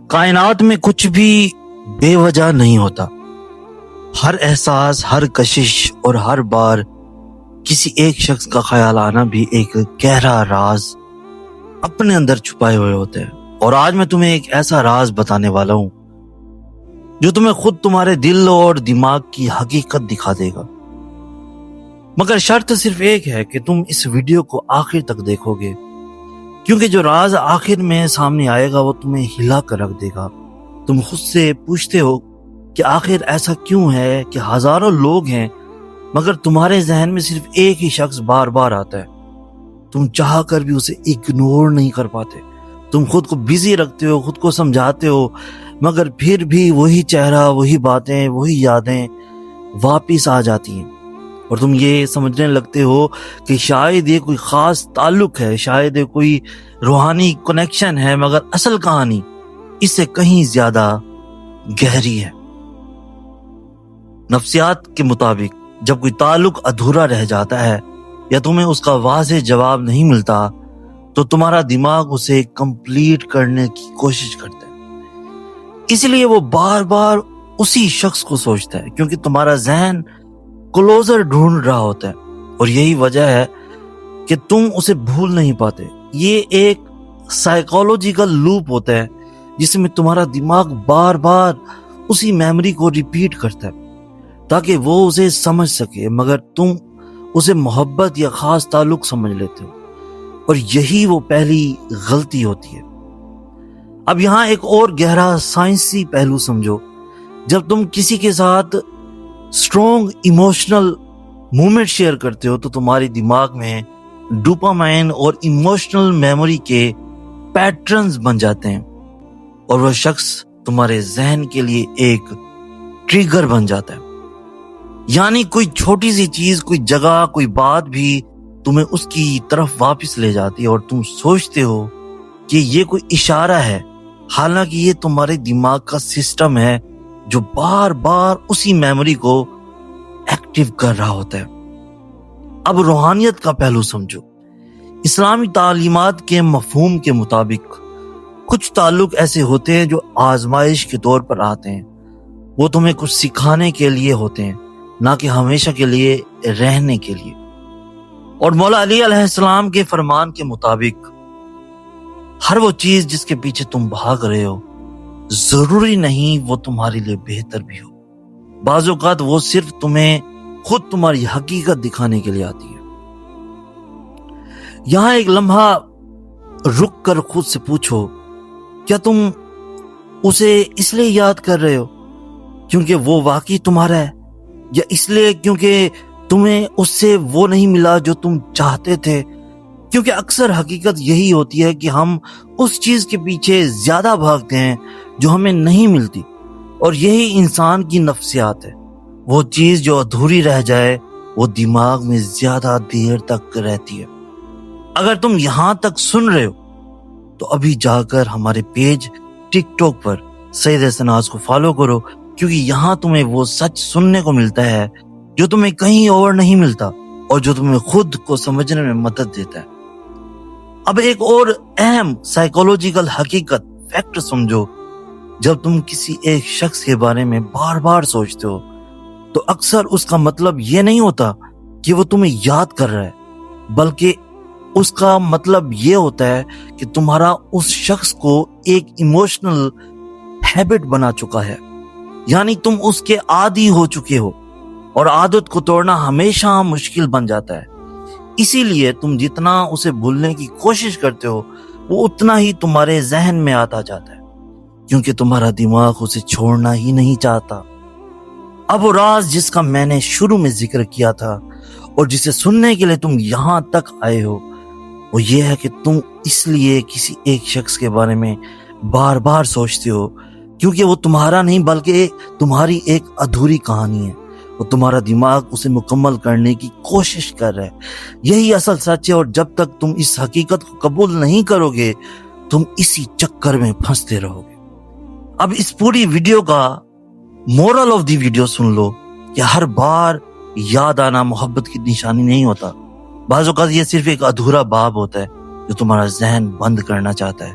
کائنات میں کچھ بھی بے وجہ نہیں ہوتا. ہر احساس، ہر کشش اور ہر بار کسی ایک شخص کا خیال آنا بھی ایک گہرا راز اپنے اندر چھپائے ہوئے ہوتے ہیں. اور آج میں تمہیں ایک ایسا راز بتانے والا ہوں جو تمہیں خود تمہارے دل اور دماغ کی حقیقت دکھا دے گا. مگر شرط صرف ایک ہے کہ تم اس ویڈیو کو آخر تک دیکھو گے، کیونکہ جو راز آخر میں سامنے آئے گا وہ تمہیں ہلا کر رکھ دے گا. تم خود سے پوچھتے ہو کہ آخر ایسا کیوں ہے کہ ہزاروں لوگ ہیں مگر تمہارے ذہن میں صرف ایک ہی شخص بار بار آتا ہے. تم چاہ کر بھی اسے اگنور نہیں کر پاتے. تم خود کو بزی رکھتے ہو، خود کو سمجھاتے ہو، مگر پھر بھی وہی چہرہ، وہی باتیں، وہی یادیں واپس آ جاتی ہیں. اور تم یہ سمجھنے لگتے ہو کہ شاید یہ کوئی خاص تعلق ہے، شاید یہ کوئی روحانی کنیکشن ہے، مگر اصل کہانی اس سے کہیں زیادہ گہری ہے. نفسیات کے مطابق جب کوئی تعلق ادھورا رہ جاتا ہے یا تمہیں اس کا واضح جواب نہیں ملتا تو تمہارا دماغ اسے کمپلیٹ کرنے کی کوشش کرتا ہے. اس لیے وہ بار بار اسی شخص کو سوچتا ہے، کیونکہ تمہارا ذہن کلوزر ڈھونڈ رہا ہوتا ہے. اور یہی وجہ ہے کہ تم اسے بھول نہیں پاتے. یہ ایک سائیکالوجیکل لوپ ہوتا ہے جس میں تمہارا دماغ بار بار اسی میموری کو ریپیٹ کرتا ہے تاکہ وہ اسے سمجھ سکے، مگر تم اسے محبت یا خاص تعلق سمجھ لیتے ہو. اور یہی وہ پہلی غلطی ہوتی ہے. اب یہاں ایک اور گہرا سائنسی پہلو سمجھو. جب تم کسی کے ساتھ اسٹرانگ ایموشنل مومنٹ شیئر کرتے ہو تو تمہاری دماغ میں ڈوپامائن اور ایموشنل میموری کے پیٹرنز بن جاتے ہیں، اور وہ شخص تمہارے ذہن کے لیے ایک ٹریگر بن جاتا ہے. یعنی کوئی چھوٹی سی چیز، کوئی جگہ، کوئی بات بھی تمہیں اس کی طرف واپس لے جاتی ہے اور تم سوچتے ہو کہ یہ کوئی اشارہ ہے، حالانکہ یہ تمہارے دماغ کا سسٹم ہے جو بار بار اسی میموری کو ایکٹیو کر رہا ہوتا ہے. اب روحانیت کا پہلو سمجھو. اسلامی تعلیمات کے مفہوم کے مطابق کچھ تعلق ایسے ہوتے ہیں جو آزمائش کے طور پر آتے ہیں. وہ تمہیں کچھ سکھانے کے لیے ہوتے ہیں، نہ کہ ہمیشہ کے لیے رہنے کے لیے. اور مولا علی علیہ السلام کے فرمان کے مطابق ہر وہ چیز جس کے پیچھے تم بھاگ رہے ہو ضروری نہیں وہ تمہارے لیے بہتر بھی ہو. بعض اوقات وہ صرف تمہیں خود تمہاری حقیقت دکھانے کے لیے آتی ہے. یہاں ایک لمحہ رک کر خود سے پوچھو، کیا تم اسے اس لیے یاد کر رہے ہو کیونکہ وہ واقعی تمہارا ہے، یا اس لیے کیونکہ تمہیں اس سے وہ نہیں ملا جو تم چاہتے تھے؟ کیونکہ اکثر حقیقت یہی ہوتی ہے کہ ہم اس چیز کے پیچھے زیادہ بھاگتے ہیں جو ہمیں نہیں ملتی، اور یہی انسان کی نفسیات ہے. وہ چیز جو ادھوری رہ جائے وہ دماغ میں زیادہ دیر تک رہتی ہے. اگر تم یہاں تک سن رہے ہو تو ابھی جا کر ہمارے پیج ٹک ٹاک پر سید احسناز کو فالو کرو، کیونکہ یہاں تمہیں وہ سچ سننے کو ملتا ہے جو تمہیں کہیں اور نہیں ملتا اور جو تمہیں خود کو سمجھنے میں مدد دیتا ہے. اب ایک اور اہم سائیکولوجیکل حقیقت فیکٹ سمجھو. جب تم کسی ایک شخص کے بارے میں بار بار سوچتے ہو تو اکثر اس کا مطلب یہ نہیں ہوتا کہ وہ تمہیں یاد کر رہا ہے، بلکہ اس کا مطلب یہ ہوتا ہے کہ تمہارا اس شخص کو ایک ایموشنل ہیبٹ بنا چکا ہے. یعنی تم اس کے عادی ہو چکے ہو، اور عادت کو توڑنا ہمیشہ مشکل بن جاتا ہے. اسی لیے تم جتنا اسے بھولنے کی کوشش کرتے ہو وہ اتنا ہی تمہارے ذہن میں آتا جاتا ہے، کیونکہ تمہارا دماغ اسے چھوڑنا ہی نہیں چاہتا. اب وہ راز جس کا میں نے شروع میں ذکر کیا تھا اور جسے سننے کے لیے تم یہاں تک آئے ہو، وہ یہ ہے کہ تم اس لیے کسی ایک شخص کے بارے میں بار بار سوچتے ہو کیونکہ وہ تمہارا نہیں بلکہ تمہاری ایک ادھوری کہانی ہے. وہ تمہارا دماغ اسے مکمل کرنے کی کوشش کر رہا ہے. یہی اصل سچ ہے، اور جب تک تم اس حقیقت کو قبول نہیں کرو گے تم اسی چکر میں پھنستے رہو گے. اب اس پوری ویڈیو کا مورل آف دی ویڈیو سن لو کہ ہر بار یاد آنا محبت کی نشانی نہیں ہوتا. بعض اوقات یہ صرف ایک ادھورا باب ہوتا ہے جو تمہارا ذہن بند کرنا چاہتا ہے.